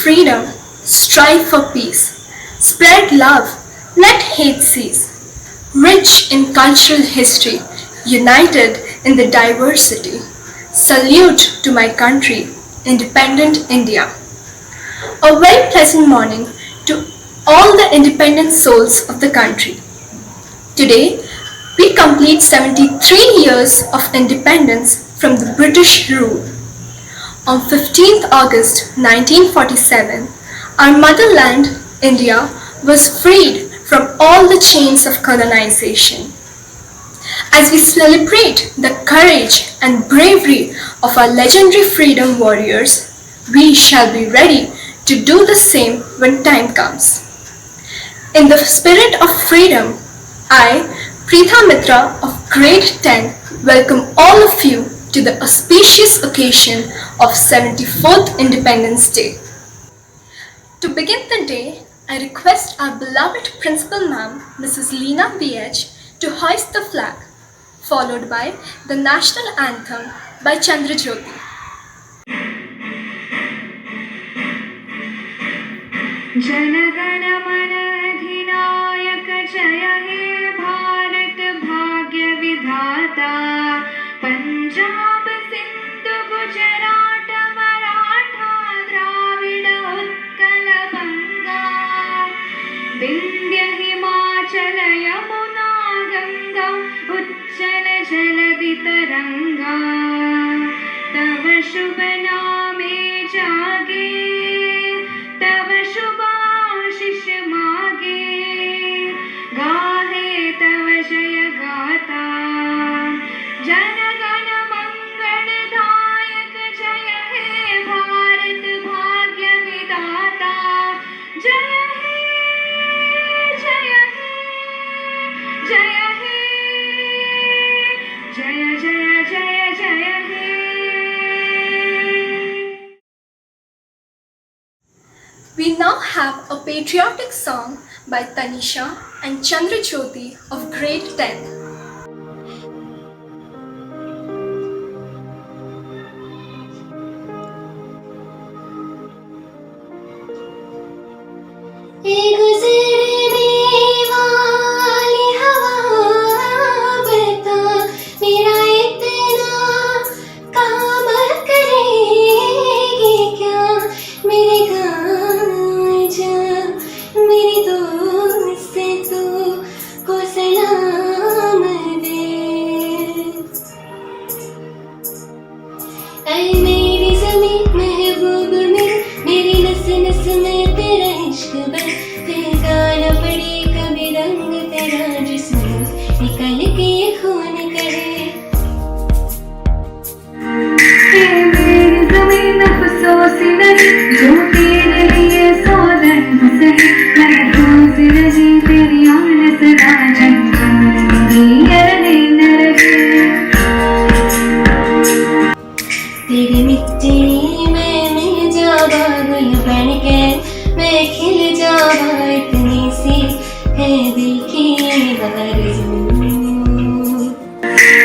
freedom, strive for peace, spread love, let hate cease. Rich in cultural history, united in the diversity. Salute to my country, independent India. A very pleasant morning to all the independent souls of the country. Today, we complete 73 years of independence from the British rule. On 15th August 1947, our motherland, India, was freed from all the chains of colonization. As we celebrate the courage and bravery of our legendary freedom warriors, we shall be ready to do the same when time comes. In the spirit of freedom, I, Preetha Mitra of Grade 10, welcome all of you to the auspicious occasion of 74th Independence Day. To begin the day, I request our beloved Principal Ma'am, Mrs. Leena B.H., to hoist the flag, followed by the National Anthem by Chandrajyoti. जनगण मन अधिनायक जय हे भारत भाग्य विधाता पंजाब सिंध गुजरात मराठा द्राविड उत्कल बंगा विंध्य हिमाचल यमुना गंगा उच्चल जलधि तरंगा तव शुभ नामे जागे तव शुभाशिष मागे गाहे तव जय गाता जनगण मंगलदायक जय हे भारत भाग्य विधाता जय हे जय हे जय हे जय जय जय जय हे. We now have a patriotic song by Tanisha and Chandrajyoti of Grade 10.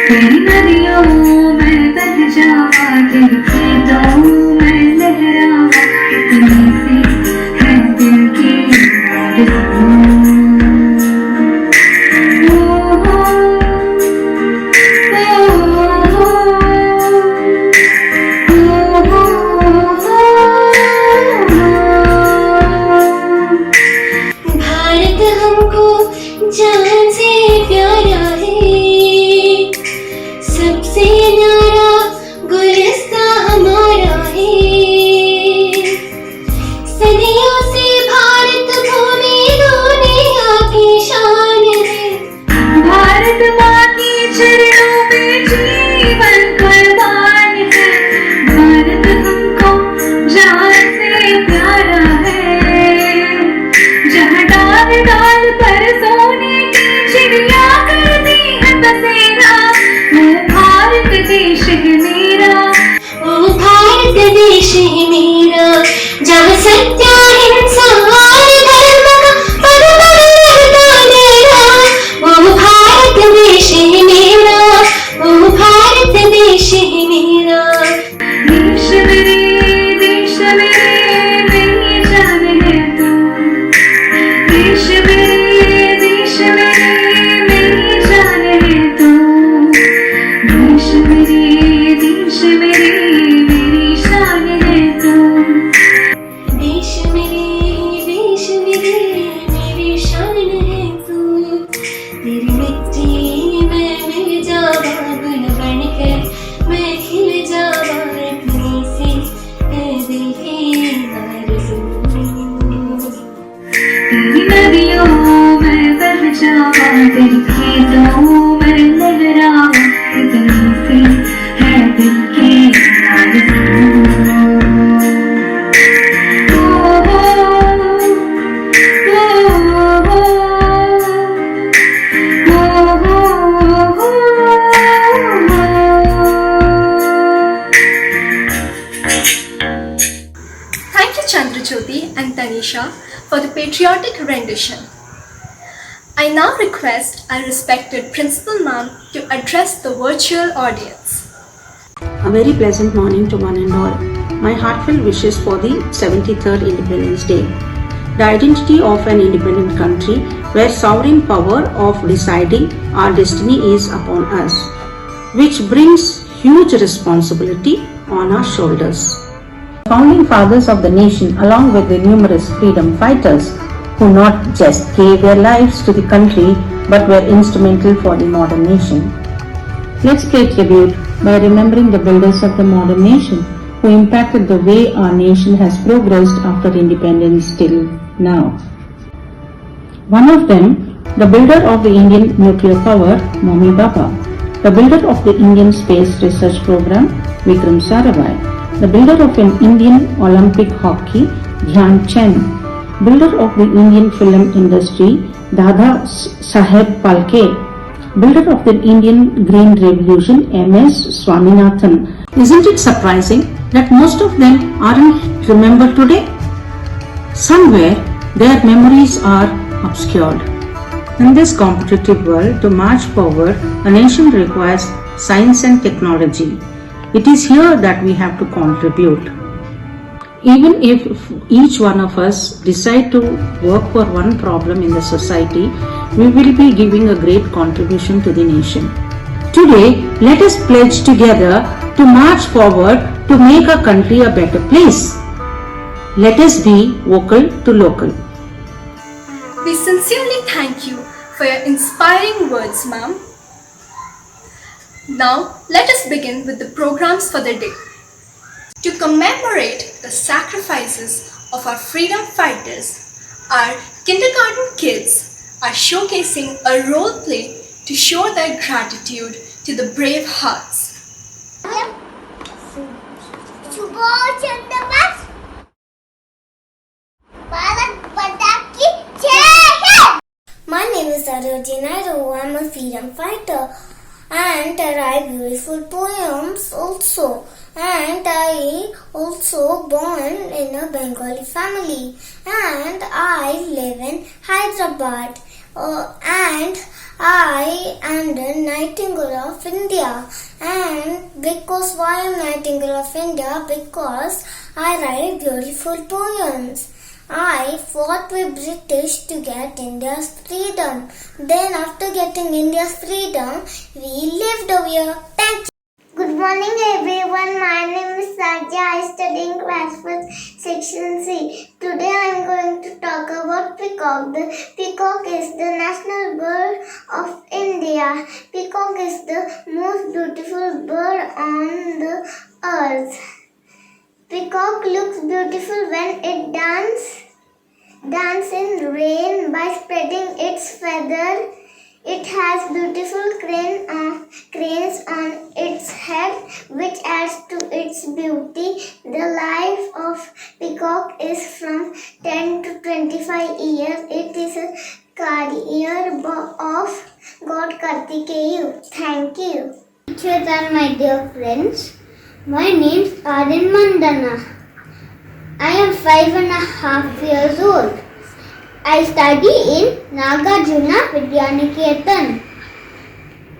तेरी नदियों में बह जावा तेरी खेतों में लहरावा इतनी सी है दिल की आरज़ू. भारत हमको जान से प्यारा है सबसे न्यारा गुलिस्ता हमारा है सदियों से भारत भूमि दुनिया की शान है भारत माँ की चरणों में जीवन कुर्बान है भारत हमको जान से प्यारा है जहाँ डाल डाल पर सोने की चिड़िया करती है बसेरा वो भारत देश है मेरा वो भारत देश है मेरा जहाँ सत्य अहिंसा और धर्म का पद पद रहता मेरा वो भारत देश है मेरा वो भारत देश है मेरा देश मेरे मेरी देश मेरे मेरी शान है तू। देश मेरे मेरी शान है तू। तेरी मिट्टी में मिल जावा गुल बन के, मैं खिल जावा अपनी सी है दिल की आरज़ू। तेरी नदियों में बह जावा, तेरी खेतों में लहरावा, इतनी सी है दिल की आरज़ू। ओ हो, Thank you, Chandrajyoti and Tanisha, for the patriotic rendition. I now request our respected Principal Ma'am to address the virtual audience. A very pleasant morning to one and all. My heartfelt wishes for the 73rd Independence Day. The identity of an independent country where sovereign power of deciding our destiny is upon us, which brings huge responsibility on our shoulders. Founding fathers of the nation, along with the numerous freedom fighters who not just gave their lives to the country but were instrumental for the modern nation. Let's pay tribute by remembering the builders of the modern nation who impacted the way our nation has progressed after independence till now. One of them, the builder of the Indian nuclear power, Homi Bhabha, the builder of the Indian Space Research Program, Vikram Sarabhai, the builder of an Indian Olympic hockey, Dhyan Chand, builder of the Indian film industry, Dada Saheb Phalke, builder of the Indian Green Revolution, M.S. Swaminathan. Isn't it surprising that most of them aren't remembered today? Somewhere their memories are obscured. In this competitive world, to march forward, a nation requires science and technology. It is here that we have to contribute. Even if each one of us decide to work for one problem in the society, we will be giving a great contribution to the nation. Today, let us pledge together to march forward to make our country a better place. Let us be vocal to local. We sincerely thank you for your inspiring words, ma'am. Now, let us begin with the programs for the day. To commemorate the sacrifices of our freedom fighters, our kindergarten kids are showcasing a role play to show their gratitude to the brave hearts. Subhash Chandra Bose Bharat माता की जय। My name is Sarojini Naidu. I'm a freedom fighter and I write beautiful poems also. And I also born in a Bengali family and I live in Hyderabad. And I am the Nightingale of India. And because why I am Nightingale of India? Because I write beautiful poems. I fought with British to get India's freedom. Then after getting India's freedom, we lived over here. Thank you. Good morning everyone. My name is Sajja. I study in class 1 section C. Today I am going to talk about peacock. The peacock is the national bird of India. Peacock is the most beautiful bird on the earth. Peacock looks beautiful when it dances in rain by spreading its feather. It has beautiful cranes on its head, which adds to its beauty. The life of peacock is from 10 to 25 years. It is a career of God Kartikeyu. Thank you. Teachers and my dear friends, my name is Arin Mandana. I am 5.5 years old. I study in Nagarjuna Vidyaniketan.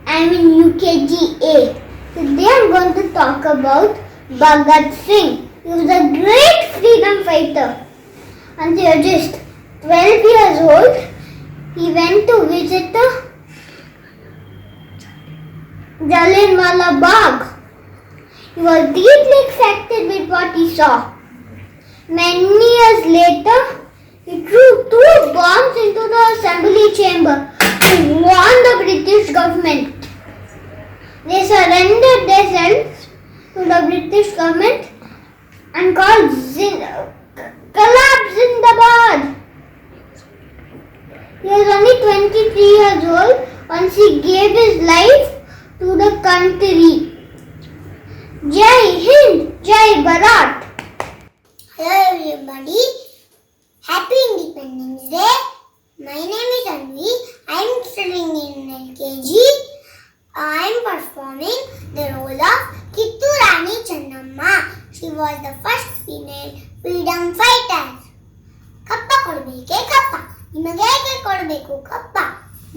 I am in UKG A. Today I am going to talk about Bhagat Singh. He was a great freedom fighter. Until he was just 12 years old, he went to visit a Jallianwala Bagh. He was deeply affected with what he saw. Many years later, he threw 2 bombs into the assembly chamber to warn the British government. They surrendered their sons to the British government and called Kalab Zindabad. He was only 23 years old once he gave his life to the country. Jai Hind, Jai Bharat. Hello everybody, Happy Independence Day. My name is Anvi. I am studying in LKG. I am performing the role of Kittu Rani Channamma. She was the first female freedom fighter. Kappa kodbeke kappa. ನಿಮಗೆ ಕೊಡಬೇಕು ಕಪ್ಪ.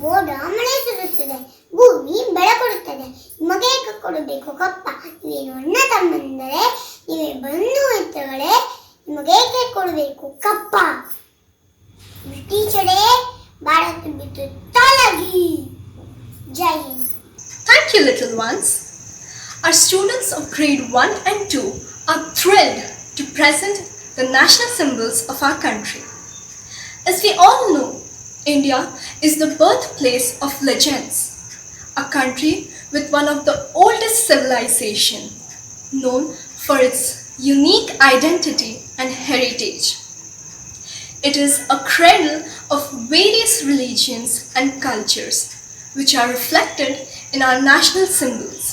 ಮೋಡ ಮಳೆ ಸುರಿಸುತ್ತದೆ, ಭೂಮಿ ಬೆಳೆ ಕೊಡುತ್ತದೆ. ನಿಮಗೆ ಕೊಡಬೇಕು ಕಪ್ಪ. ನೀವೇನು ಅಣ್ಣ ತಮ್ಮಂದರೆ, ನೀವೇ ಬಂಧು ಮಿತ್ರಗಳೇ, ನಿಮಗೆ ಕೊಡಬೇಕು ಕಪ್ಪ. ಬ್ರಿಟಿಷರೇ ಭಾರತ ಬಿಟ್ಟು ತೊಲಗಿ. ಜೈ Hind. Thank you, little ones. Our students of grade 1 and 2 are thrilled to present the national symbols of our country. As we all know, India is the birthplace of legends, a country with one of the oldest civilizations, known for its unique identity and heritage. It is a cradle of various religions and cultures, which are reflected in our national symbols.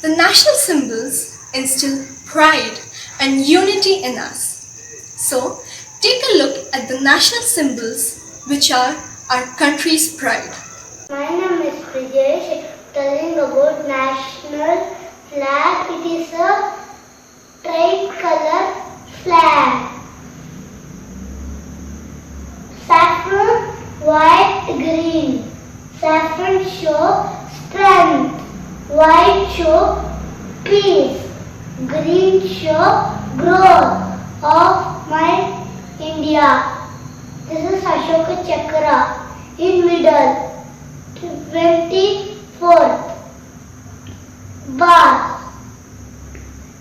The national symbols instill pride and unity in us. So, take a look at the national symbols, which are our country's pride. My name is Prijesh, telling about national flag. It is a tricolor flag. Saffron, white, green. Saffron show strength. White show peace. Green show growth of my India. This is Ashoka Chakra in middle. 24th bar.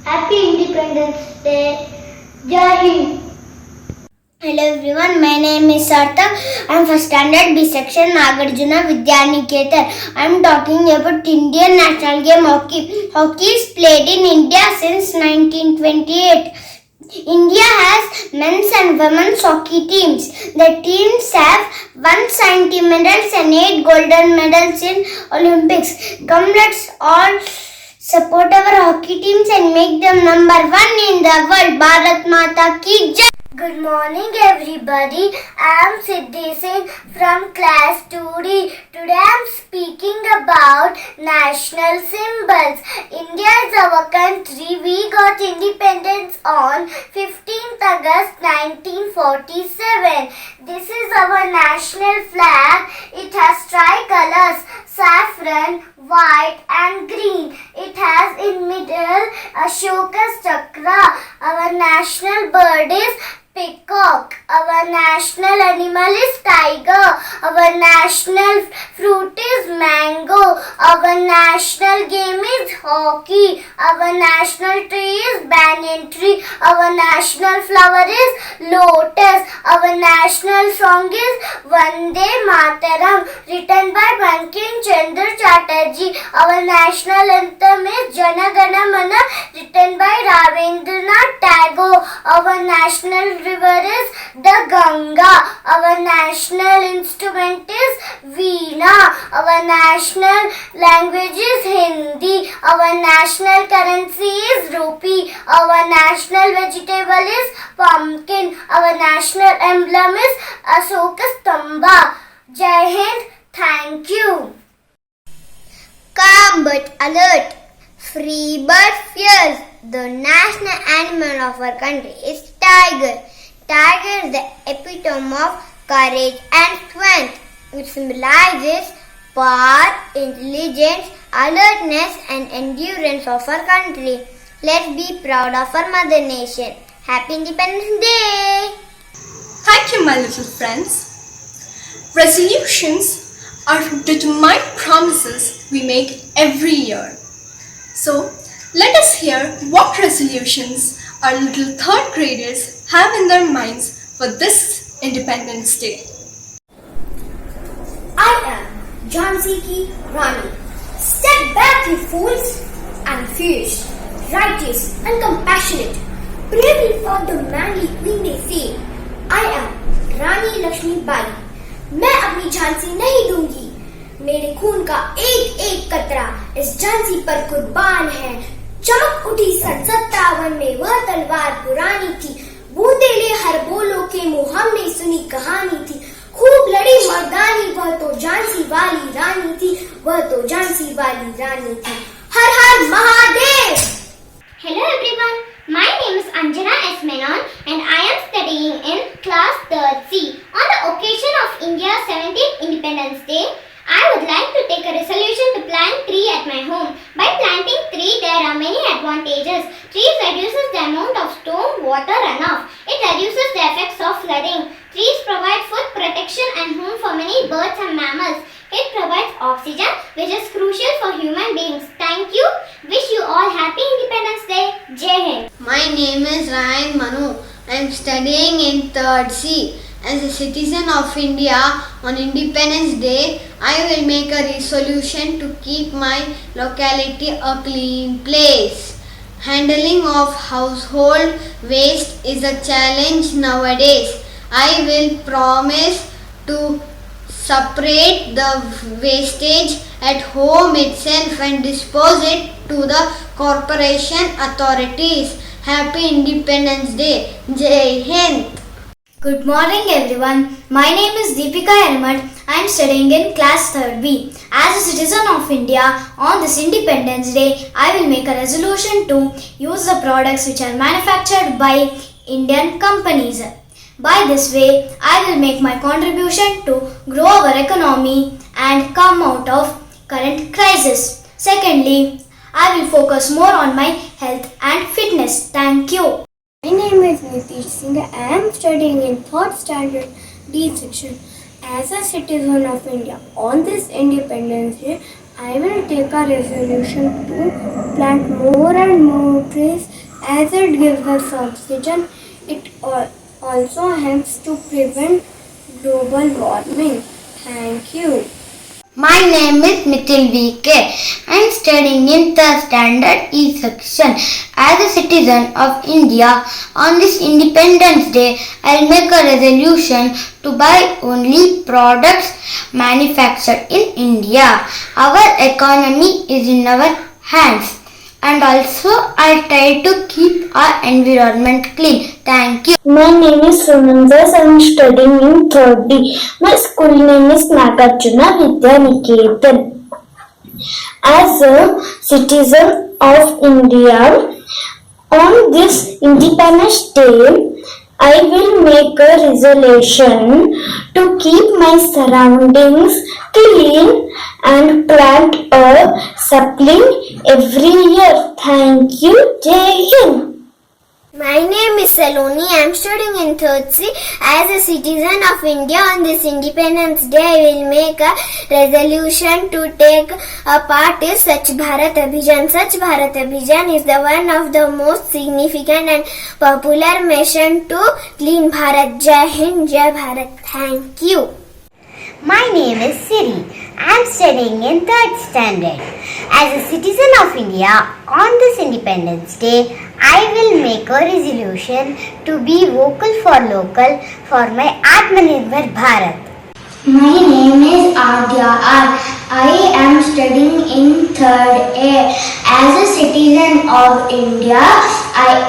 Happy Independence Day. Jai Hind. Hello everyone, my name is Sartha. I am first standard B section Nagarjuna Vidyaniketan. I am talking about Indian national game hockey. Hockey is played in India since 1928. India has men's and women's hockey teams. The teams have won 70 medals and 8 golden medals in Olympics. Come, let's all support our hockey teams and make them number 1 in the world. Bharat Mata ki Jai. Good morning everybody. I am Siddhi Singh from class 2D. Today I am speaking about national symbols. India is our country. We got independence on 15th August 1947. This is our national flag. It has tricolors, saffron, white and green. It has in middle Ashoka Chakra. Our national bird is peacock. Our national animal is tiger. Our national fruit is mango. Our national game is hockey. Our national tree is banyan tree. Our national flower is lotus. Our national song is Vande Mataram, written by Bankim Chandra Chatterjee. Our national anthem is Jana Gana Mana, written by Ravindranath Tagore. Our national river is the Ganga. Our national instrument is Veena. Our national language is Hindi. Our national currency is rupee. Our national vegetable is pumpkin. Our national emblem is Ashoka Stamba. Jai Hind. Thank you. Calm but alert. Free but fierce. The national animal of our country is tiger. Tiger is the epitome of courage and strength. It symbolizes power, intelligence, alertness and endurance of our country. Let's be proud of our mother nation. Happy Independence Day! Thank you, my little friends. Resolutions are determined promises we make every year. So, let us hear what resolutions our little third graders have in their minds for this Independence Day. I am Jhansi Ki Rani. Step back, you fools! I'm fierce, righteous, and compassionate. Bravely fought the manly queen they say. I am Rani Lakshmi Bai. मैं अपनी झांसी नहीं दूंगी. मेरे खून का एक एक कतरा इस झांसी पर कुर्बान है. चमक उठी सन 57 में वह तलवार पुरानी थी. बूंदे ले हर बोलो के मुंह हमने सुनी कहानी थी. खूब लड़ी मर्दानी वह तो झांसी वाली रानी थी. वह तो झांसी वाली रानी थी. हर हर Mahadev. Hello everyone, my name is Anjana S. Menon and I am studying in class 3rd C. On the occasion of India's 17th Independence Day, I would like to take a resolution to plant tree at my home. By planting tree, there are many advantages. Trees reduces the amount of storm water runoff. It reduces the effects of flooding. Trees provide food protection and home for many birds and mammals. It provides oxygen, which is crucial for human beings. Thank you. Wish you all happy Independence Day. Jai Hind. My name is Ryan Manu. I am studying in 3rd C. As a citizen of India, on Independence Day, I will make a resolution to keep my locality a clean place. Handling of household waste is a challenge nowadays. I will promise to separate the wastage at home itself and dispose it to the corporation authorities. Happy Independence Day. Jai Hind. Good morning everyone. My name is Deepika Helmut. I am studying in class 3rd B. As a citizen of India, on this Independence Day, I will make a resolution to use the products which are manufactured by Indian companies. By this way, I will make my contribution to grow our economy and come out of current crisis. Secondly, I will focus more on my health and fitness. Thank you. My name is Nitish Singh. I am studying in 3rd standard D section. As a citizen of India, on this Independence Day, I will take a resolution to plant more and more trees as it gives us oxygen. It also helps to prevent global warming. Thank you. My name is Mithil VK. I am studying in 3rd standard E section. As a citizen of India, on this Independence Day, I will make a resolution to buy only products manufactured in India. Our economy is in our hands. And also, I try to keep our environment clean. Thank you. My name is Sunandas. I am studying in 3rd D. My school name is Nagarjuna Vidya Niketan. As a citizen of India, on this Independence Day, I will make a resolution to keep my surroundings clean and plant a sapling every year. Thank you. Jai Hind. My name is Saloni. I am studying in 3rd C. As a citizen of India, on this Independence Day, I will make a resolution to take a part in Swachh Bharat Abhijan. Swachh Bharat Abhijan is the one of the most significant and popular mission to clean Bharat. Jai Hind, Jai Bharat. Thank you. My name is Siri. I am studying in 3rd standard. As a citizen of India, on this Independence Day, I will make a resolution to be vocal for local for my Atmanirbhar Bharat. My name is Adya R. I am studying in 3rd A. As a citizen of India,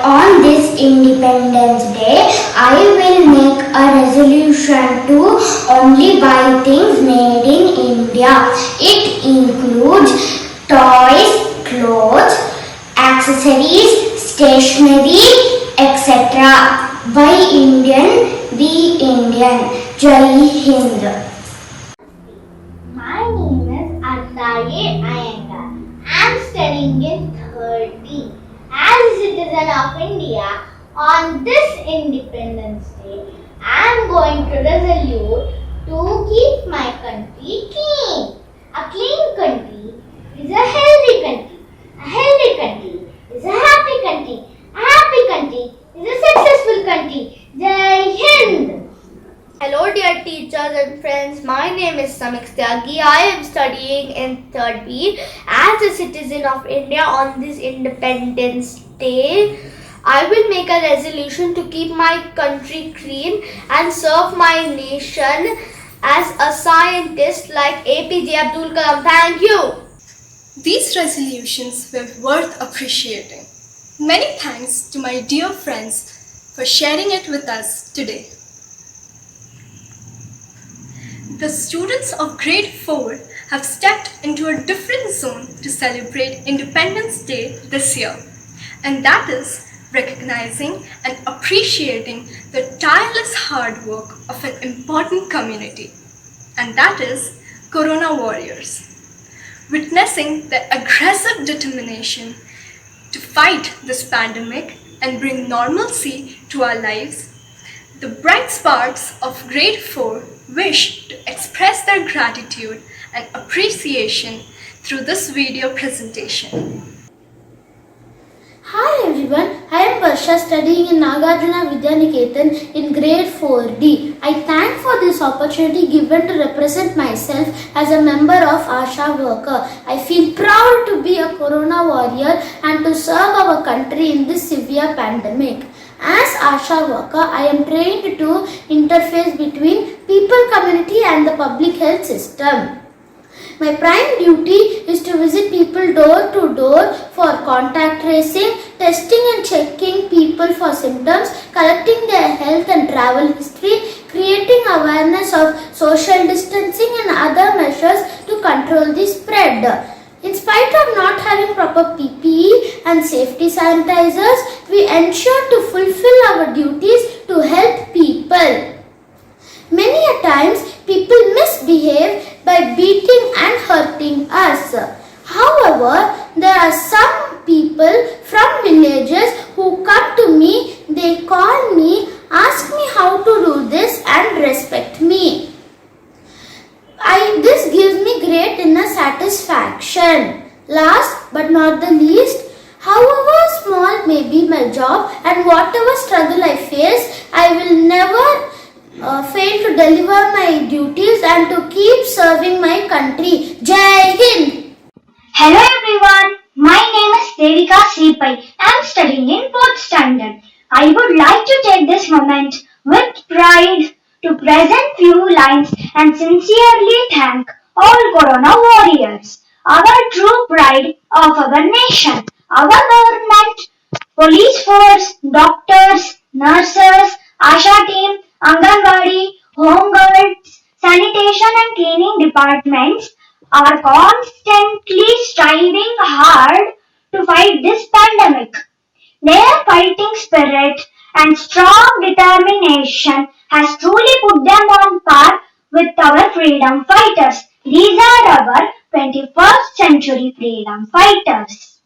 on this Independence Day, I will make a resolution to only buy things made in India. It includes toys, clothes, accessories, stationery, etc. Buy Indian, be Indian. Jai Hind. My name is Artaye Iyengar. I am studying in 3rd B. As a citizen of India, on this Independence Day, I am going to resolve to keep my country clean. A clean country is a healthy country. A healthy country is a happy country. A happy country is a successful country. Jai Hind! Hello dear teachers and friends, my name is Samik Tyagi. I am studying in 3rd B. As a citizen of India on this Independence Day, I will make a resolution to keep my country clean and serve my nation as a scientist like APJ Abdul Kalam. Thank you. These resolutions were worth appreciating. Many thanks to my dear friends for sharing it with us today. The students of grade 4 have stepped into a different zone to celebrate Independence Day this year, and that is recognizing and appreciating the tireless hard work of an important community, and that is Corona Warriors. Witnessing their aggressive determination to fight this pandemic and bring normalcy to our lives, the bright sparks of grade 4 wish to express their gratitude and appreciation through this video presentation. Hi everyone, I am Varsha studying in Nagarjuna Vidyaniketan in grade 4D. I thank for this opportunity given to represent myself as a member of ASHA worker. I feel proud to be a Corona warrior and to serve our country in this severe pandemic. As ASHA worker, I am trained to interface between people, community and the public health system. My prime duty is to visit people door to door for contact tracing, testing and checking people for symptoms, collecting their health and travel history, creating awareness of social distancing and other measures to control the spread. In spite of not having proper PPE and safety sanitizers, we ensure to fulfill our duties to help people. Many a times, people misbehave by beating and hurting us. However, there are some people from villages who come to me, they call me, ask me how to do this and respect me. This gives me great inner satisfaction. Last but not the least, however small may be my job and whatever struggle I face, I will never fail to deliver my duties and to keep serving my country. Jai Hind! Hello everyone, my name is Devika Sripai. I am studying in 4th standard. I would like to take this moment with pride to present few lines and sincerely thank all Corona warriors, our true pride of our nation, our government, police force, doctors, nurses, ASHA team, Anganwadi, home guards, sanitation and cleaning departments are constantly striving hard to fight this pandemic. Their fighting spirit and strong determination has truly put them on par with our freedom fighters. These are our 21st century freedom fighters.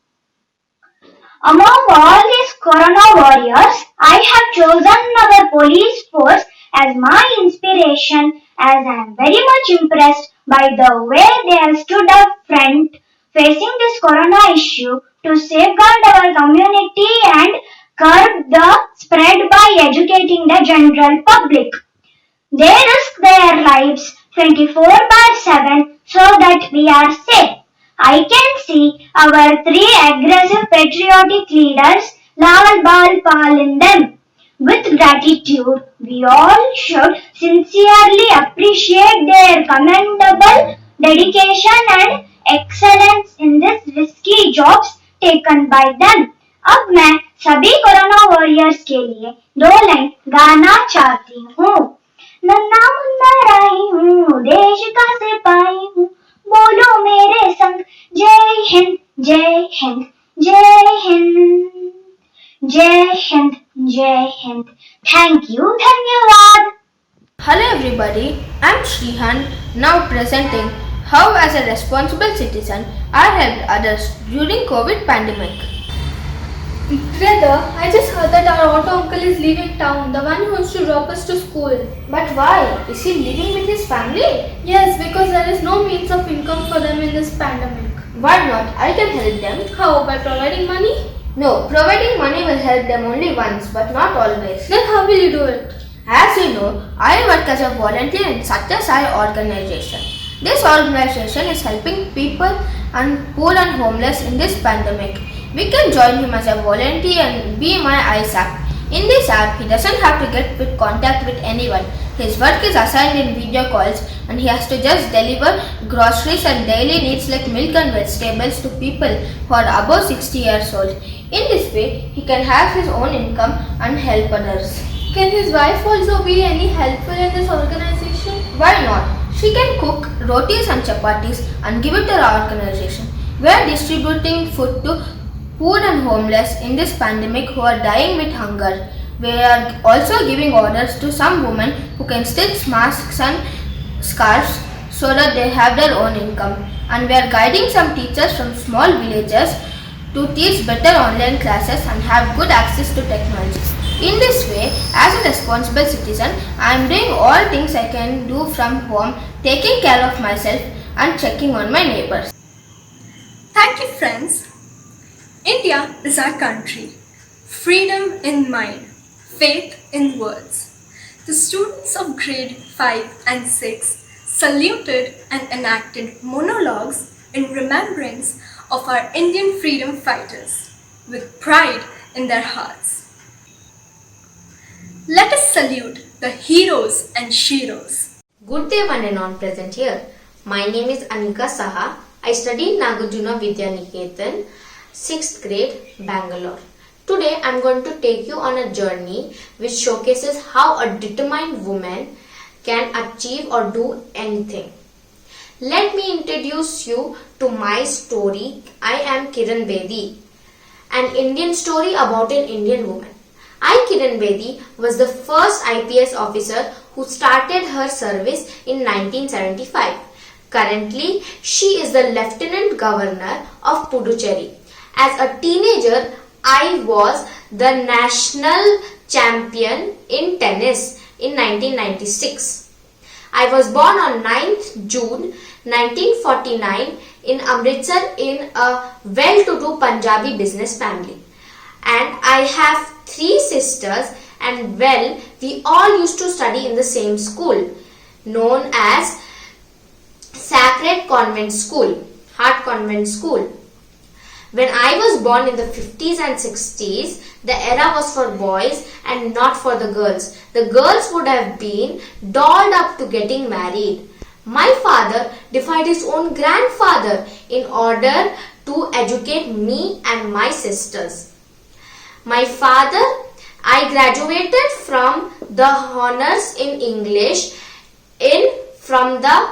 Among all these Corona warriors, I have chosen our police force as my inspiration, as I am very much impressed by the way they have stood up front facing this Corona issue to safeguard our community and curb the spread by educating the general public. They risk their lives 24/7 so that we are safe. I can see our 3 aggressive patriotic leaders, Lal Bal Pal in them. With gratitude, we all should sincerely appreciate their commendable dedication and excellence in these risky jobs taken by them. अब मैं सभी corona warriors के लिए 2 line गाना चाहती हूँ। नन्ना मुन्ना राही हूँ, देश का सिपाही हूँ, बोलो मेरे संग जय हिंद जय हिंद जय हिंद जय हिंद जय हिंद। थैंक यू, धन्यवाद। Hello everybody, I'm Shrihan, now presenting how as a responsible citizen I helped others during COVID pandemic. Brother, I just heard that our auto uncle is leaving town, the one who used to drop us to school. But why? Is he living with his family? Yes, because there is no means of income for them in this pandemic. Why not? I can help them. How? By providing money? No, providing money will help them only once, but not always. Then how will you do it? As you know, I work as a volunteer in Satya Sai organization. This organization is helping people and poor and homeless in this pandemic. We can join him as a volunteer and be my eyes app. In this app, he doesn't have to get with contact with anyone. His work is assigned in video calls and he has to just deliver groceries and daily needs like milk and vegetables to people who are above 60 years old. In this way, he can have his own income and help others. Can his wife also be any helpful in this organization? Why not? She can cook rotis and chapatis and give it to our organization. We are distributing food to poor and homeless in this pandemic who are dying with hunger. We are also giving orders to some women who can stitch masks and scarves so that they have their own income. And we are guiding some teachers from small villages to teach better online classes and have good access to technology. In this way, as a responsible citizen, I am doing all things I can do from home, taking care of myself and checking on my neighbors. Thank you, friends. India is our country. Freedom in mind, faith in words. The students of grade 5 and 6 saluted and enacted monologues in remembrance of our Indian freedom fighters with pride in their hearts. Let us salute the heroes and sheroes. Good day, one and all present here. My name is Anika Saha. I study in Nagarjuna Vidya Niketan, 6th grade, Bangalore. Today I am going to take you on a journey which showcases how a determined woman can achieve or do anything. Let me introduce you to my story. I am Kiran Bedi, an Indian story about an Indian woman. Kiran Bedi was the first IPS officer who started her service in 1975. Currently, she is the Lieutenant Governor of Puducherry. As a teenager, I was the national champion in tennis in 1996. I was born on 9th June 1949 in Amritsar in a well-to-do Punjabi business family. And I have 3 sisters, and we all used to study in the same school known as Sacred Convent School, Heart Convent School. When I was born in the 50s and 60s, the era was for boys and not for the girls. The girls would have been dolled up to getting married. My father defied his own grandfather in order to educate me and my sisters. My father, I graduated from the honors in English from the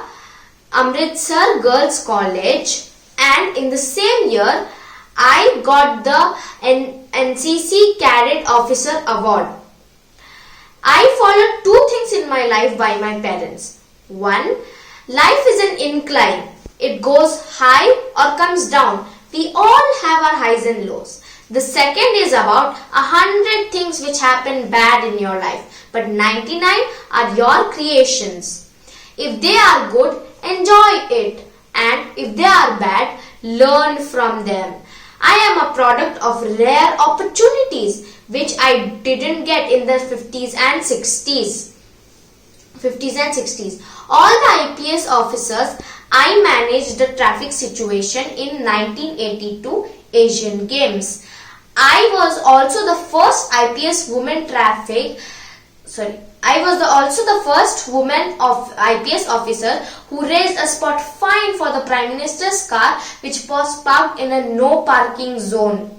Amritsar Girls College, and in the same year I got the NCC Cadet Officer Award. I followed 2 things in my life by my parents. 1. Life is an incline. It goes high or comes down. We all have our highs and lows. The second is about 100 things which happen bad in your life, but 99 are your creations. If they are good, enjoy it, and if they are bad, learn from them. I am a product of rare opportunities which I didn't get in the 50s and 60s. All the IPS officers, I managed the traffic situation in 1982 Asian Games. I was also the first IPS woman also the first woman of IPS officer who raised a spot fine for the Prime Minister's car which was parked in a no parking zone.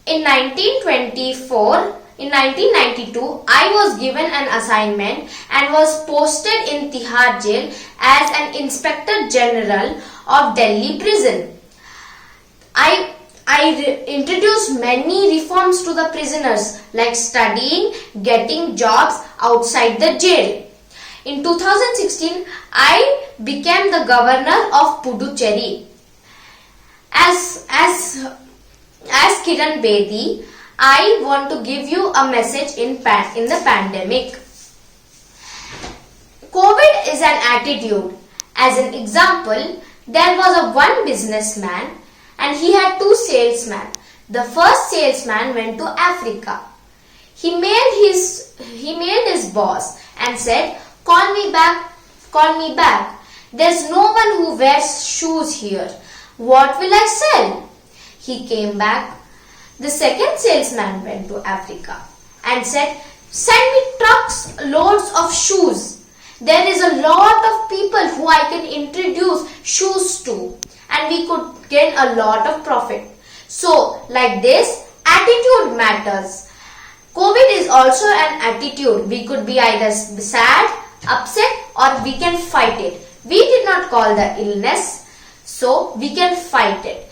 In 1992, I was given an assignment and was posted in Tihar jail as an Inspector General of Delhi prison. I introduced many reforms to the prisoners like studying, getting jobs outside the jail. In 2016, I became the governor of Puducherry. As Kiran Bedi, I want to give you a message in the pandemic. COVID is an attitude. As an example, There was a one businessman and he had two salesmen. The first salesman went to Africa. He mailed his boss and said, call me back. There's no one who wears shoes here. What will I sell? He came back. The second salesman went to Africa and said, send me trucks loads of shoes. There is a lot of people who I can introduce shoes to and we could gain a lot of profit. So like this, attitude matters. COVID is also an attitude. We could be either sad, upset, or we can fight it. We did not call the illness, so we can fight it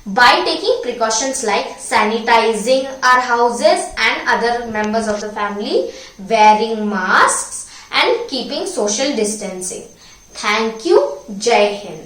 by taking precautions like sanitizing our houses and other members of the family, wearing masks and keeping social distancing. Thank you. Jai Hind.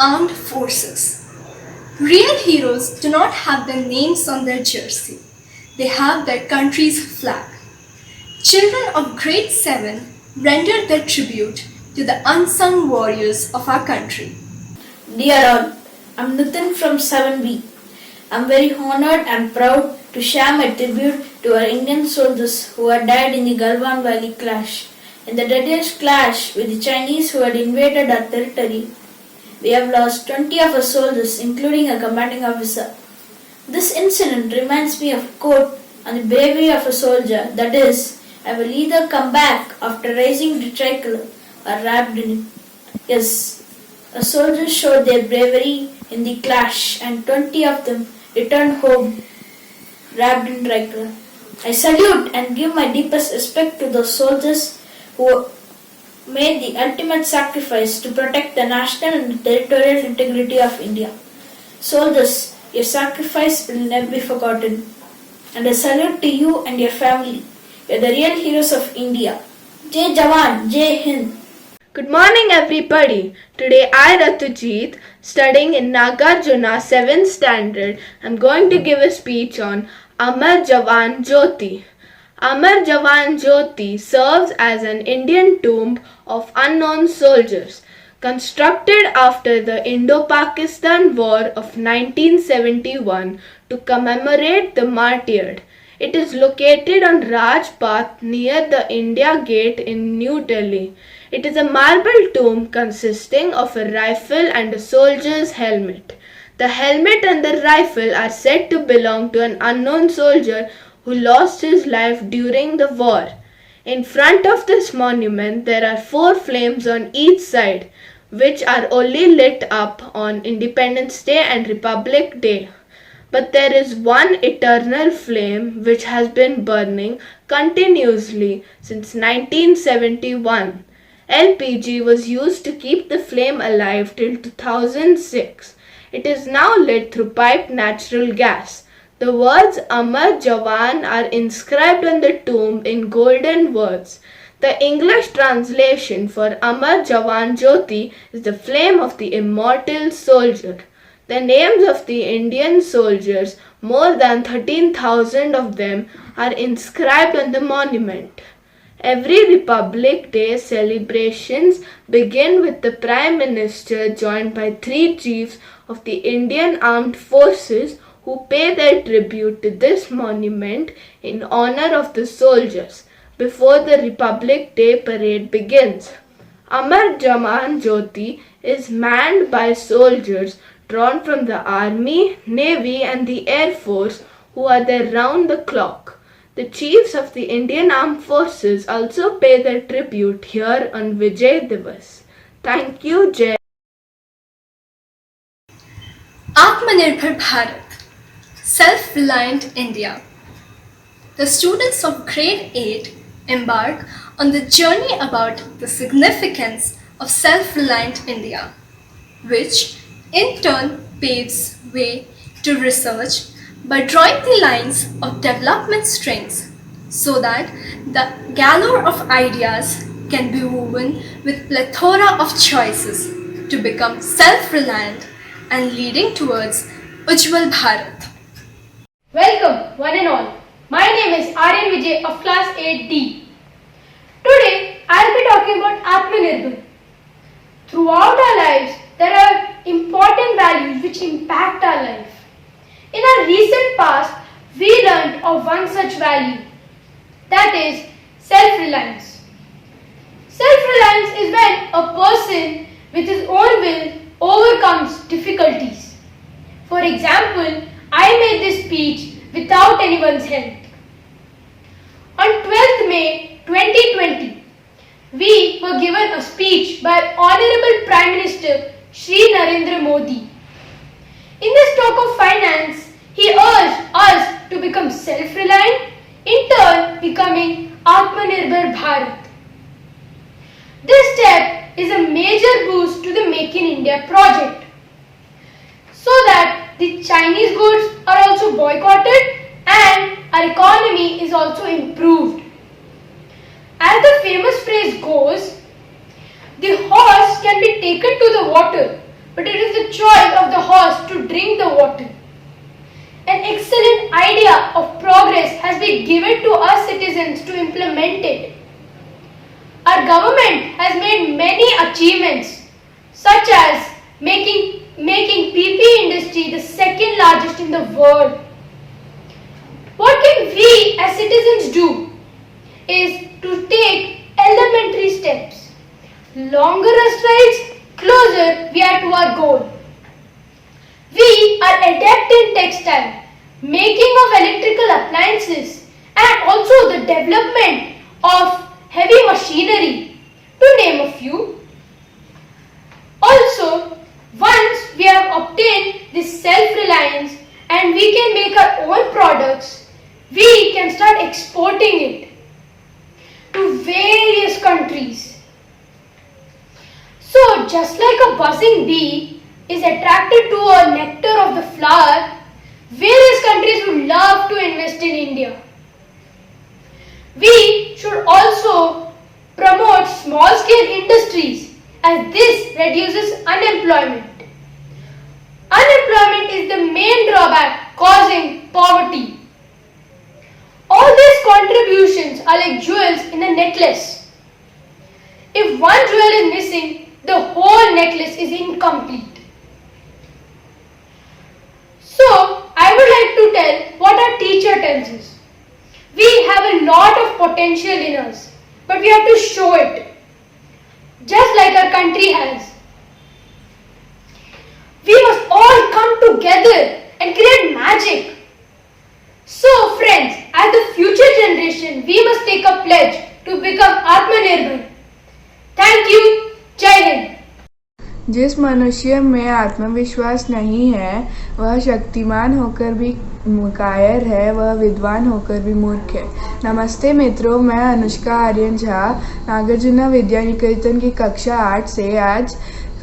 armed forces. Real heroes do not have their names on their jersey. They have their country's flag. Children of grade 7 render their tribute to the unsung warriors of our country. Dear all, I'm Nitin from 7B. I'm very honored and proud to share my tribute to our Indian soldiers who had died in the Galwan Valley clash. In the deadliest clash with the Chinese who had invaded our territory, we have lost 20 of our soldiers, including a commanding officer. This incident reminds me of a quote on the bravery of a soldier, that is, I will either come back after raising the tricolor or wrapped in it. Yes, our soldiers showed their bravery in the clash and 20 of them returned home wrapped in tricolor. I salute and give my deepest respect to those soldiers who made the ultimate sacrifice to protect the national and territorial integrity of India. Soldiers, your sacrifice will never be forgotten. And I salute to you and your family. You are the real heroes of India. Jai Jawan, Jai Hind. Good morning everybody. Today I, Ratujit, studying in Nagarjuna 7th standard, am going to give a speech on Amar Jawan Jyoti. Amar Jawan Jyoti serves as an Indian tomb of unknown soldiers, constructed after the Indo-Pakistan War of 1971 to commemorate the martyred. It is located on Rajpath near the India Gate in New Delhi. It is a marble tomb consisting of a rifle and a soldier's helmet. The helmet and the rifle are said to belong to an unknown soldier who lost his life during the war. In front of this monument there are 4 flames on each side, which are only lit up on Independence Day and Republic Day. But there is one eternal flame which has been burning continuously since 1971. LPG was used to keep the flame alive till 2006. It is now lit through piped natural gas. The words Amar Jawan are inscribed on the tomb in golden words. The English translation for Amar Jawan Jyoti is the flame of the immortal soldier. The names of the Indian soldiers, more than 13,000 of them, are inscribed on the monument. Every Republic Day celebrations begin with the Prime Minister joined by 3 chiefs of the Indian Armed Forces who pay their tribute to this monument in honor of the soldiers before the Republic Day parade begins. Amar Jawan Jyoti is manned by soldiers drawn from the Army, Navy and the Air Force who are there round the clock. The chiefs of the Indian Armed Forces also pay their tribute here on Vijay Divas. Thank you, Jai. Atmanirbhar Bharat, Self-Reliant India. The students of grade 8 embark on the journey about the significance of self-reliant India, which in turn paves way to research by drawing the lines of development strings so that the galore of ideas can be woven with plethora of choices to become self-reliant and leading towards Ujjwal Bharat. Welcome, one and all. My name is Aryan Vijay of class 8D. Today, I'll be talking about Atmanirbhar. Throughout our lives, there are important values which impact our life. In our recent past, we learned of one such value, that is self-reliance. Self-reliance is when a person with his own will overcomes difficulties. For example, I made this speech without anyone's help. On 12th May 2020, we were given a speech by Honorable Prime Minister Shri Narendra Modi. In this talk of finance, he urged us to become self-reliant, in turn becoming Atmanirbhar Bharat. This step is a major boost to the Make in India project, so that the Chinese goods are also boycotted and our economy is also improved. As the famous phrase goes, the horse can be taken to the water, but it is the choice of the horse to drink the water. An excellent idea of progress has been given to us citizens to implement it. Our government has made many achievements, such as making PP industry the second largest in the world. What can we as citizens do is to take elementary steps. Longer a strides, closer we are to our goal. We are adept in textile, making of electrical appliances, and also the development of heavy machinery, to name a few. Also, once we have obtained this self-reliance and we can make our own products, we can start exporting it to various countries. So, just like a buzzing bee is attracted to a nectar of the flower, various countries would love to invest in India. We should also promote small-scale industries, as this reduces unemployment. Unemployment is the main drawback causing poverty. All these contributions are like jewels in a necklace. If one jewel is missing, the whole necklace is incomplete. So, I would like to tell what our teacher tells us. We have a lot of potential in us, but we have to show it, just like our country has. We must all come together and create magic. So friends, as the future generation, we must take a pledge to become Atmanirbhar. Thank you. Jai Hind. जिस मनुष्य में आत्मविश्वास नहीं है वह शक्तिमान होकर भी कायर है, वह विद्वान होकर भी मूर्ख है। नमस्ते मित्रों, मैं अनुष्का आर्यन झा नागार्जुन विद्या निकेतन की कक्षा 8 से आज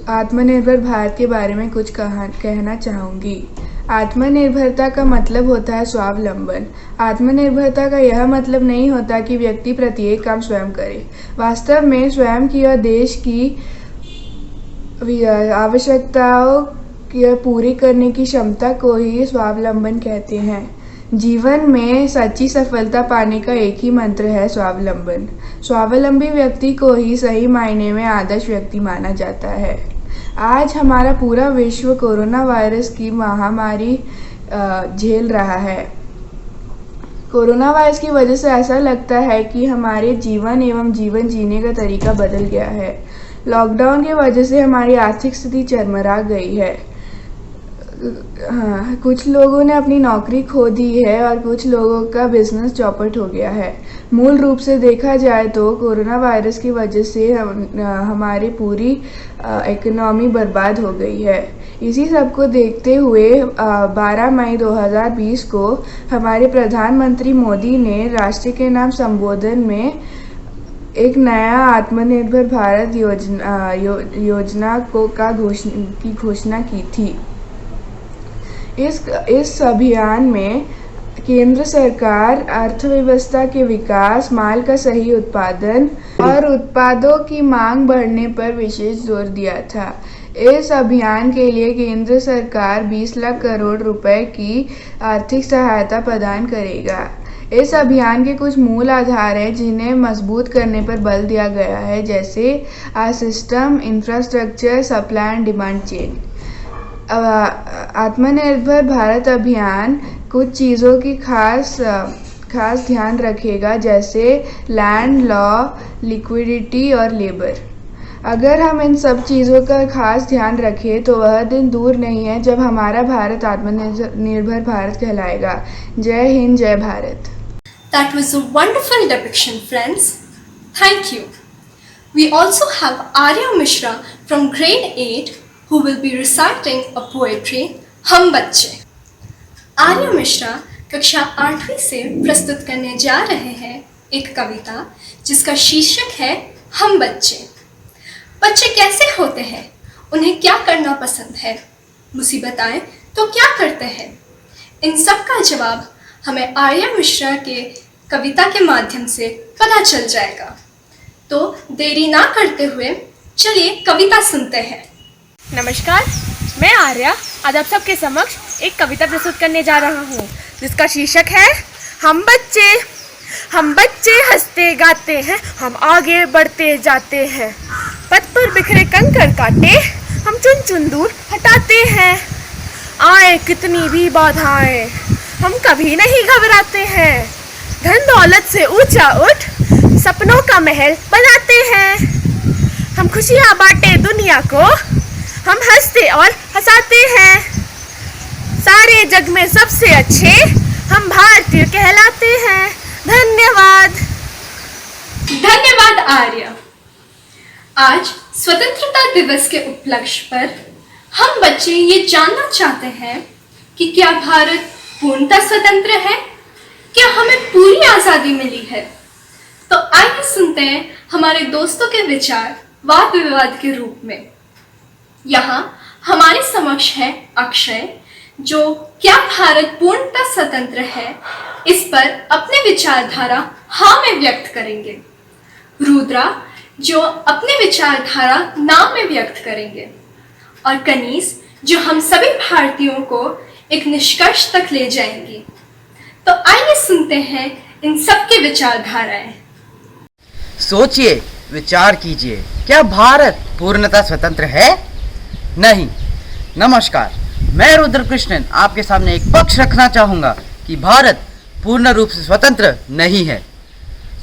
आत्मनिर्भर भारत के बारे में कुछ कहना चाहूँगी। आत्मनिर्भरता का मतलब होता है स्वावलंबन। आत्मनिर्भरता का यह मतलब नहीं होता कि व्यक्ति प्रत्येक काम स्वयं करे। वास्तव में स्वयं की और देश की आवश्यकताओं की पूरी करने की क्षमता को ही स्वावलंबन कहते हैं। जीवन में सच्ची सफलता पाने का एक ही मंत्र है स्वावलंबन। स्वावलंबी व्यक्ति को ही सही मायने में आदर्श व्यक्ति माना जाता है। आज हमारा पूरा विश्व कोरोना वायरस की महामारी झेल रहा है। कोरोना वायरस की वजह से ऐसा लगता है कि हमारे जीवन एवं जीवन जीने का तरीका बदल गया है। लॉकडाउन की वजह से हमारी आर्थिक स्थिति चरमरा गई है। कुछ लोगों ने अपनी नौकरी खो दी है और कुछ लोगों का बिजनेस चौपट हो गया है। मूल रूप से देखा जाए तो कोरोना वायरस की वजह से हमारी पूरी इकोनॉमी बर्बाद हो गई है। इसी सब को देखते हुए 12 मई 2020 को हमारे प्रधानमंत्री मोदी ने राष्ट्र के नाम संबोधन में एक नया आत्मनिर्भर भारत योजना की घोषणा की थी। इस अभियान में केंद्र सरकार अर्थव्यवस्था के विकास, माल का सही उत्पादन और उत्पादों की मांग बढ़ने पर विशेष जोर दिया था। इस अभियान के लिए केंद्र सरकार 20 लाख करोड़ रुपए की आर्थिक सहायता प्रदान करेगा। इस अभियान के कुछ मूल आधार हैं जिन्हें मजबूत करने पर बल दिया गया है, जैसे system, infrastructure, supply and demand chain. आत्मनिर्भर भारत अभियान कुछ चीज़ों की खास ध्यान रखेगा, जैसे लैंड, लॉ, लिक्विडिटी और लेबर। अगर हम इन सब चीज़ों का खास ध्यान रखें तो वह दिन दूर नहीं है जब हमारा भारत आत्मनिर्भर भारत कहलाएगा। जय हिंद, जय Bharat. That was a wonderful depiction, friends. Thank you. We also have Arya Mishra from grade 8 who will be reciting a poetry, हम बच्चे। आर्या मिश्रा कक्षा 8वीं से प्रस्तुत करने जा रहे हैं एक कविता जिसका शीर्षक है हम बच्चे। बच्चे कैसे होते हैं? उन्हें क्या करना पसंद है? मुसीबत आए तो क्या करते हैं? इन सब का जवाब हमें आर्या मिश्रा के कविता के माध्यम से पता चल जाएगा। तो देरी ना करते हुए चलिए कविता सुनते हैं। नमस्कार, मैं आर्या आज आप सबके समक्ष एक कविता प्रस्तुत करने जा रहा हूँ जिसका शीर्षक है हम बच्चे हंसते गाते हैं, हम आगे बढ़ते जाते हैं, पथ पर बिखरे कंकड़ काटे हम चुन चुन दूर हटाते हैं। आए कितनी भी बाधाएं हम कभी नहीं घबराते हैं, धन दौलत से ऊंचा उठ सपनों का महल बनाते हैं। हम खुशियाँ बांटे दुनिया को, हम हंसते और हंसाते हैं, सारे जग में सबसे अच्छे हम भारतीय कहलाते हैं। धन्यवाद। धन्यवाद आर्य। आज स्वतंत्रता दिवस के उपलक्ष्य पर हम बच्चे ये जानना चाहते हैं कि क्या भारत पूर्णतः स्वतंत्र है, क्या हमें पूरी आजादी मिली है। तो आइए सुनते हैं हमारे दोस्तों के विचार वाद विवाद के रूप में। यहाँ हमारे समक्ष है अक्षय, जो क्या भारत पूर्णतः स्वतंत्र है इस पर अपने विचारधारा हाँ में व्यक्त करेंगे। रुद्रा, जो अपने विचारधारा ना में व्यक्त करेंगे, और कनीस, जो हम सभी भारतीयों को एक निष्कर्ष तक ले जाएंगी। तो आइए सुनते हैं इन सबके विचारधाराएं। सोचिए, विचार कीजिए, क्या भारत पूर्णतः स्वतंत्र है? नहीं। नमस्कार, मैं रुद्रकृष्णन आपके सामने एक पक्ष रखना चाहूँगा कि भारत पूर्ण रूप से स्वतंत्र नहीं है।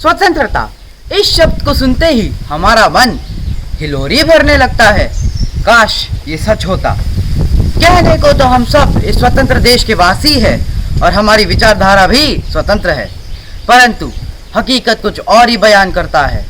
स्वतंत्रता इस शब्द को सुनते ही हमारा मन हिलोरी भरने लगता है। काश ये सच होता। कहने को तो हम सब इस स्वतंत्र देश के वासी हैं और हमारी विचारधारा भी स्वतंत्र है, परंतु हकीकत कुछ और ही बयान करता है।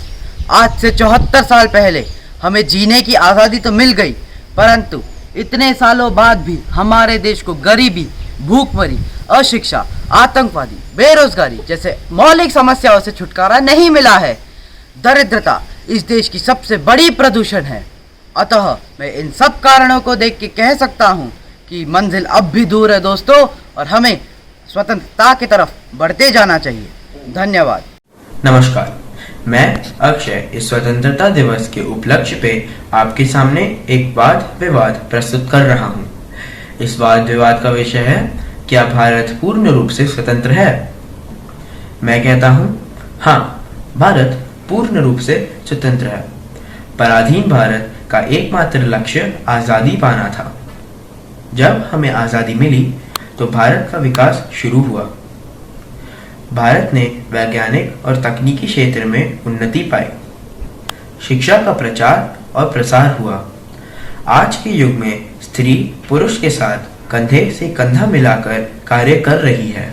आज से 74 साल पहले हमें जीने की आज़ादी तो मिल गई, परंतु इतने सालों बाद भी हमारे देश को गरीबी, भूखमरी, अशिक्षा, आतंकवादी, बेरोजगारी जैसे मौलिक समस्याओं से छुटकारा नहीं मिला है। दरिद्रता इस देश की सबसे बड़ी प्रदूषण है। अतः मैं इन सब कारणों को देख के कह सकता हूँ कि मंजिल अब भी दूर है दोस्तों, और हमें स्वतंत्रता की तरफ बढ़ते जाना चाहिए। धन्यवाद। नमस्कार, मैं अक्षय इस स्वतंत्रता दिवस के उपलक्ष्य पे आपके सामने एक वाद विवाद प्रस्तुत कर रहा हूँ। इस वाद विवाद का विषय है, क्या भारत पूर्ण रूप से स्वतंत्र है? मैं कहता हूँ हाँ, भारत पूर्ण रूप से स्वतंत्र है। पराधीन भारत का एकमात्र लक्ष्य आज़ादी पाना था। जब हमें आज़ादी मिली तो भारत का विकास शुरू हुआ। भारत ने वैज्ञानिक और तकनीकी क्षेत्र में उन्नति पाई, शिक्षा का प्रचार और प्रसार हुआ। आज के युग में स्त्री पुरुष के साथ कंधे से कंधा मिलाकर कार्य कर रही है।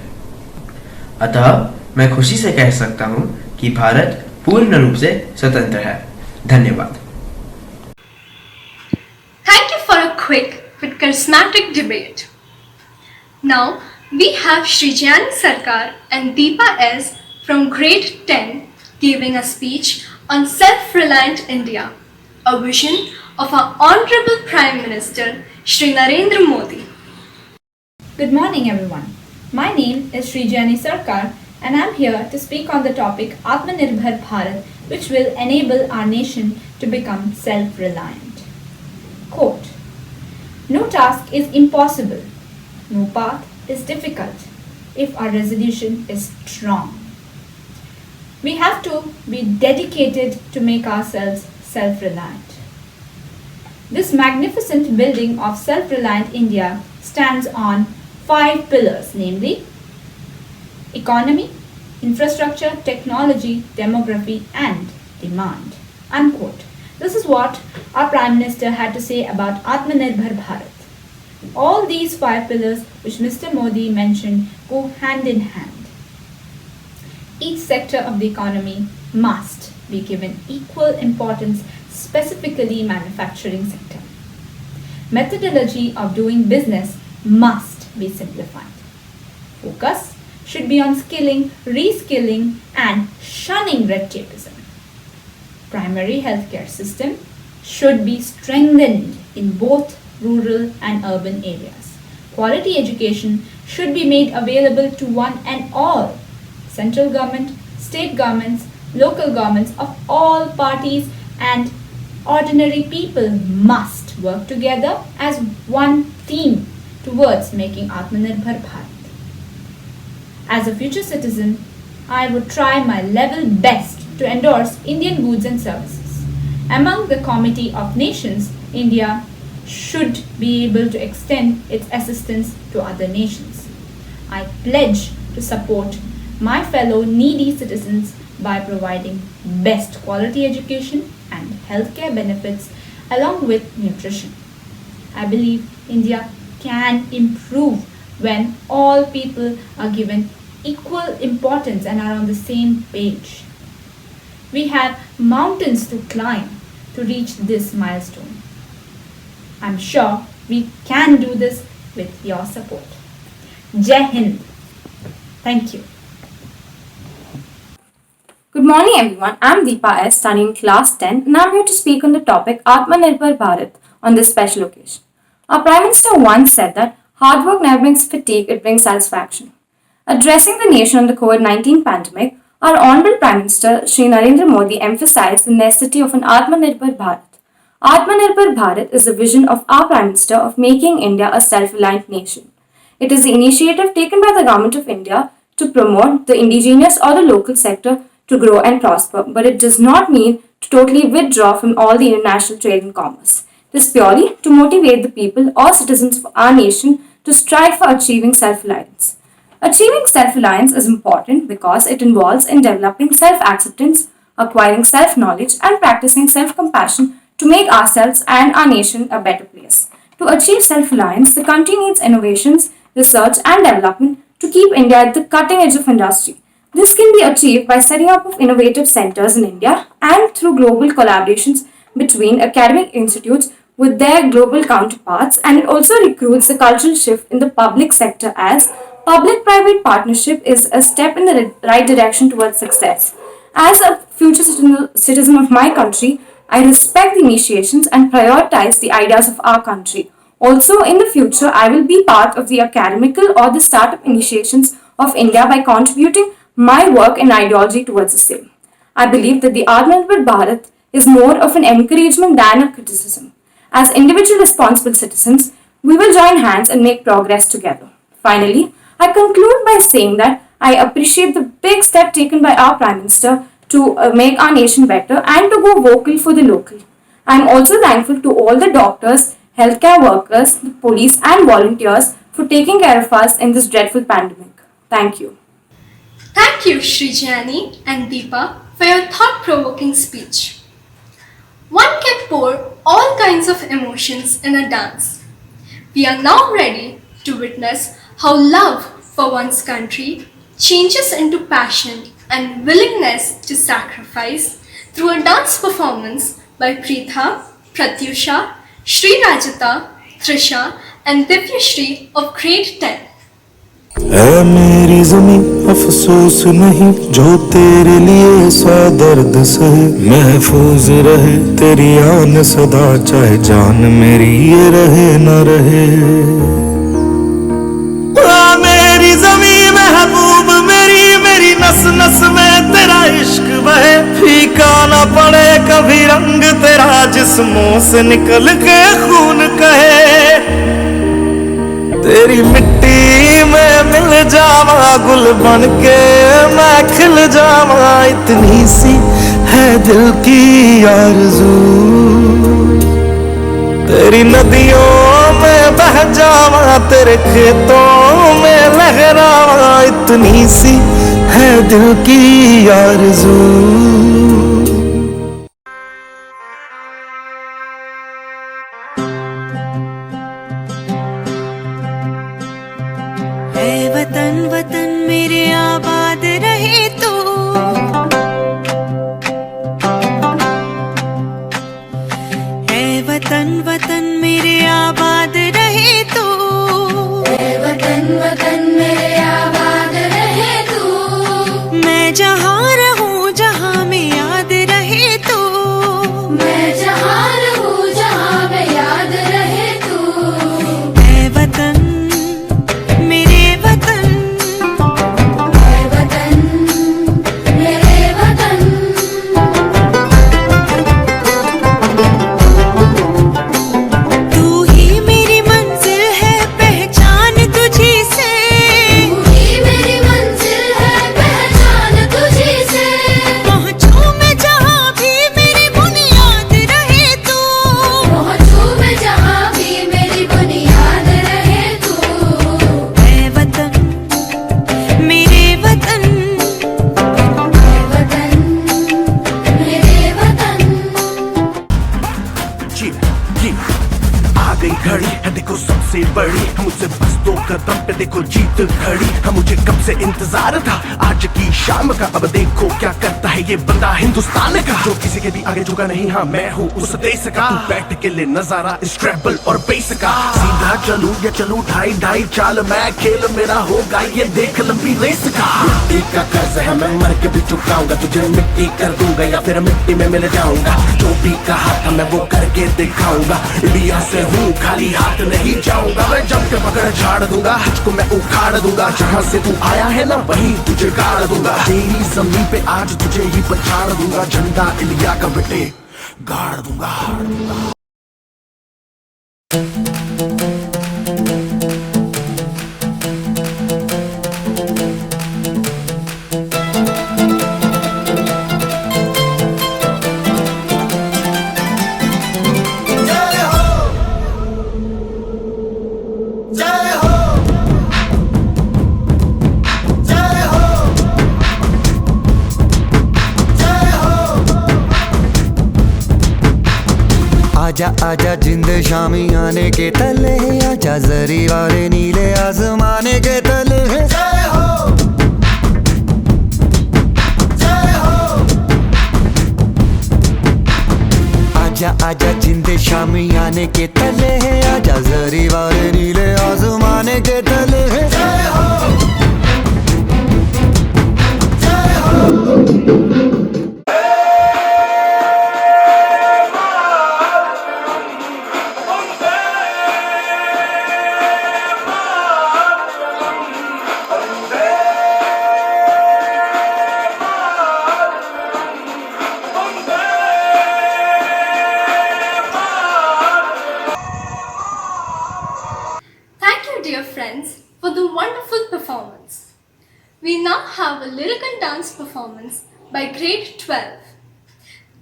अतः मैं खुशी से कह सकता हूँ कि भारत पूर्ण रूप से स्वतंत्र है। धन्यवाद। Thank you for a quick but charismatic debate. Now we have Srijani Sarkar and Deepa S from grade 10 giving a speech on self-reliant India, a vision of our Honorable Prime Minister Shri Narendra Modi. Good morning everyone. My name is Srijani Sarkar and I am here to speak on the topic Atmanirbhar Bharat, which will enable our nation to become self-reliant. Quote, no task is impossible, no path is difficult if our resolution is strong. We have to be dedicated to make ourselves self-reliant. This magnificent building of self-reliant India stands on 5 pillars, namely economy, infrastructure, technology, demography and demand. Unquote. This is what our Prime Minister had to say about Atmanirbhar Bharat. All these 5 pillars which Mr. Modi mentioned go hand in hand. Each sector of the economy must be given equal importance, specifically manufacturing sector. Methodology of doing business must be simplified. Focus should be on skilling, reskilling and shunning red tapeism. Primary healthcare system should be strengthened in both rural and urban areas. Quality education should be made available to one and all. Central government, state governments, local governments of all parties and ordinary people must Let's work together as one team towards making Atmanirbhar Bharat. As a future citizen, I would try my level best to endorse Indian goods and services. Among the Committee of Nations, India should be able to extend its assistance to other nations. I pledge to support my fellow needy citizens by providing best quality education and healthcare benefits along with nutrition. I believe India can improve when all people are given equal importance and are on the same page. We have mountains to climb to reach this milestone. I'm sure we can do this with your support. Jai Hind. Thank you. Good morning everyone, I'm Deepa S. studying class 10 and I'm here to speak on the topic Atmanirbhar Bharat on this special occasion. Our Prime Minister once said that hard work never brings fatigue, it brings satisfaction. Addressing the nation on the COVID-19 pandemic, our Honorable Prime Minister Shri Narendra Modi emphasized the necessity of an Atmanirbhar Bharat. Atmanirbhar Bharat is the vision of our Prime Minister of making India a self-reliant nation. It is the initiative taken by the Government of India to promote the indigenous or the local sector to grow and prosper, but it does not mean to totally withdraw from all the international trade and commerce. It is purely to motivate the people or citizens of our nation to strive for achieving self-reliance. Achieving self-reliance is important because it involves in developing self-acceptance, acquiring self-knowledge and practicing self-compassion to make ourselves and our nation a better place. To achieve self-reliance, the country needs innovations, research and development to keep India at the cutting edge of industry. This can be achieved by setting up of innovative centers in India and through global collaborations between academic institutes with their global counterparts, and it also recruits the cultural shift in the public sector as public-private partnership is a step in the right direction towards success. As a future citizen of my country, I respect the initiations and prioritize the ideas of our country. Also, in the future, I will be part of the academical or the startup initiations of India by contributing my work and ideology towards the same. I believe that the Atmanirbhar Bharat is more of an encouragement than a criticism. As individual responsible citizens, we will join hands and make progress together. Finally, I conclude by saying that I appreciate the big step taken by our Prime Minister to make our nation better and to go vocal for the local. I am also thankful to all the doctors, healthcare workers, the police and volunteers for taking care of us in this dreadful pandemic. Thank you. Thank you, Srijani and Deepa, for your thought-provoking speech. One can pour all kinds of emotions in a dance. We are now ready to witness how love for one's country changes into passion and willingness to sacrifice through a dance performance by Preetha, Pratyusha, Sri Rajata, Trisha and Divyashri of grade 10. ऐ मेरी ज़मीं अफसोस नहीं जो तेरे लिए सौ दर्द सहे महफूज रहे तेरी आन सदा चाहे जान मेरी ये रहे न रहे मेरी ज़मीं महबूब मेरी मेरी नस नस में तेरा इश्क बहे फीका ना पड़े कभी रंग तेरा जिस्मों से निकल के खून कहे तेरी मिट्टी में मिल जावा गुल बन के मैं खिल जावा इतनी सी है दिल की आरज़ू तेरी नदियों में बह जावा तेरे खेतों में लहरावा इतनी सी है दिल की आरज़ू वतन वतन मेरे आबाद रहे तू ऐ वतन वतन मेरे आबाद रहे तू ऐ वतन वतन मेरे आबाद रहे तू मैं जहाँ रहूँ जहाँ में याद रहे तू मैं जहाँ रहूँ जहाँ में याद रहे तू ऐ वतन मेरे वतन हम मुझसे बस 2 कदम पे देखो जीत खड़ी। हम मुझे कब से इंतजार था आज की शाम का, अब देखो क्या करता है ये बंदा हिंदुस्तान का, जो किसी के भी आगे झुका नहीं। हाँ मैं हूँ उस देश का, तू बैठ के ले नजारा इस ट्रैवल और बेस का। सीधा चलूं या चलूं ढाई ढाई चाल, मैं खेल मेरा होगा ये देख लंबी रेस का। मिट्टी का कर्ज है मैं मर के भी चुकाऊंगा, तुझे मिट्टी कर दूंगा या फिर मिट्टी में मिल जाऊंगा। जो भी कहा था मैं वो करके दिखाऊंगा, इंडिया से हूँ खाली हाथ नहीं जाऊंगा। मैं जम के पकड़ झाड़ दूंगा, तुझको मैं उखाड़ दूंगा। जहाँ से तू आया है ना वहीं तुझे गाड़ दूंगा। तेरी जमीन पे आज तुझे ही पछाड़ दूंगा, झंडा इंडिया का बेटे गाड़ दूंगा। आजा आजा जिंद शामी आने के तले, आजा जरी वाले नीले आसमाने के तले। जय हो जय हो। आजा आजा जिंद शामी आने के तले, आजा जरी वाले नीले आसमाने के तले। जय हो जय हो। Dear friends, for the wonderful performance. We now have a lyrical dance performance by grade 12,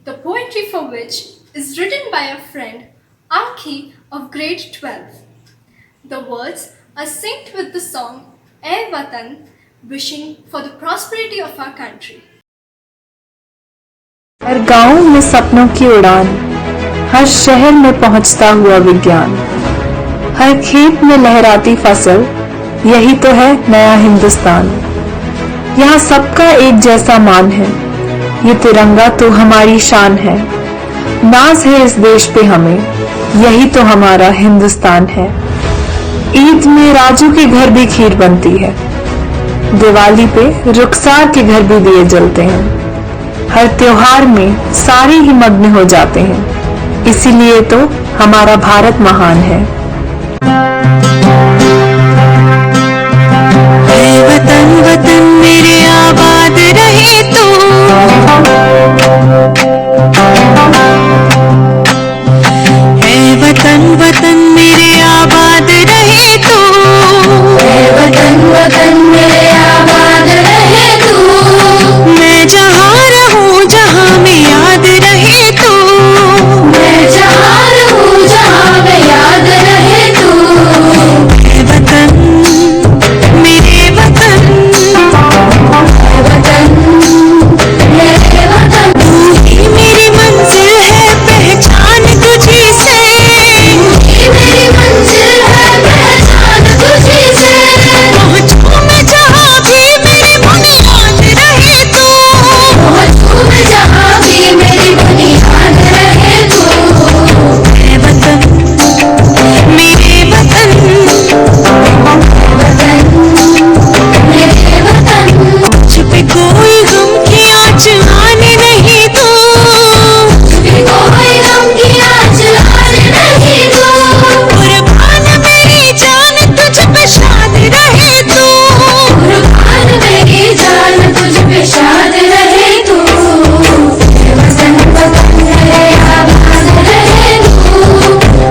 the poetry for which is written by a friend, Arki of grade 12. The words are synced with the song Ae Watan, wishing for the prosperity of our country. हर गांव में सपनों की उड़ान, हर शहर में पहुंचता हुआ विज्ञान, हर खेत में लहराती फसल, यही तो है नया हिंदुस्तान। यहाँ सबका एक जैसा मान है, ये तिरंगा तो हमारी शान है। नाज है इस देश पे हमें, यही तो हमारा हिंदुस्तान है। ईद में राजू के घर भी खीर बनती है, दिवाली पे रुखसार के घर भी दिए जलते हैं। हर त्योहार में सारे ही मग्न हो जाते हैं, इसीलिए तो हमारा भारत महान है। वतन वतन मेरे आबाद रहे तू, है वतन वतन मेरे आबाद रहे तू, है वतन वतन मेरे आबाद रहे तू। मैं जहाँ रहूँ जहाँ में याद रहे तू, मैं जहाँ रहूँ जहाँ में याद रहे तू। है वतन मेरे वतन, वतन मेरे वतन, तू ही मेरी मंजिल है पहचान तुझी से, तू ही मेरी मंजिल है पहचान तुझी से। पहुँचूं मैं जहाँ भी मेरी बुनियाद रहे तू, पहुँचूं मैं जहाँ भी मेरी बुनियाद रहे तू। है वतन मेरे वतन, मुझ पे कोई गम की आँच आने नहीं दो, मुझ पे कोई गम की आँच आने नहीं दो। कुर्बान मेरी जान तुझ पे शाद रहे तू, कुर्बान मेरी जान तुझ पे शाद रहे तू। वतन वतन मेरे आबाद रहे तू,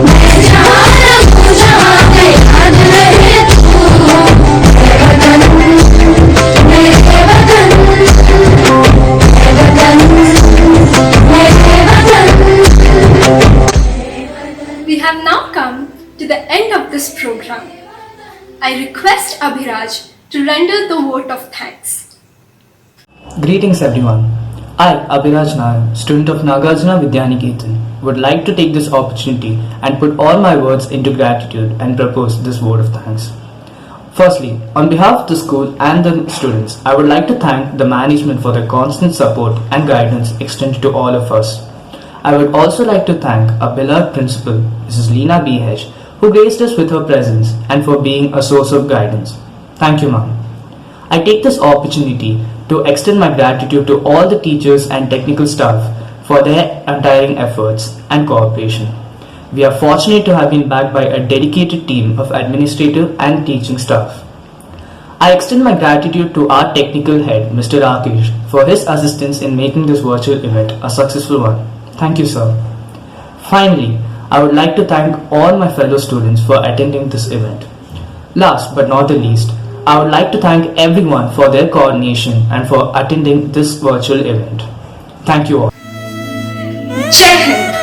मैं जहाँ रहूँ जहाँ में याद रहे तू। वतन मेरे वतन, We have now come to the end of this program. I request Abhiraj to render the vote of thanks. Greetings everyone. I, Abhiraj Nair, student of Nagarjuna Vidyaniketan, would like to take this opportunity and put all my words into gratitude and propose this word of thanks. Firstly, on behalf of the school and the students, I would like to thank the management for their constant support and guidance extended to all of us. I would also like to thank our beloved principal, Mrs. Leena B.H., who graced us with her presence and for being a source of guidance. Thank you, ma'am. I take this opportunity to extend my gratitude to all the teachers and technical staff for their untiring efforts and cooperation. We are fortunate to have been backed by a dedicated team of administrative and teaching staff. I extend my gratitude to our technical head, Mr. Rakesh, for his assistance in making this virtual event a successful one. Thank you, sir. Finally, I would like to thank all my fellow students for attending this event. Last but not the least, I would like to thank everyone for their coordination and for attending this virtual event. Thank you all. Jai Hind.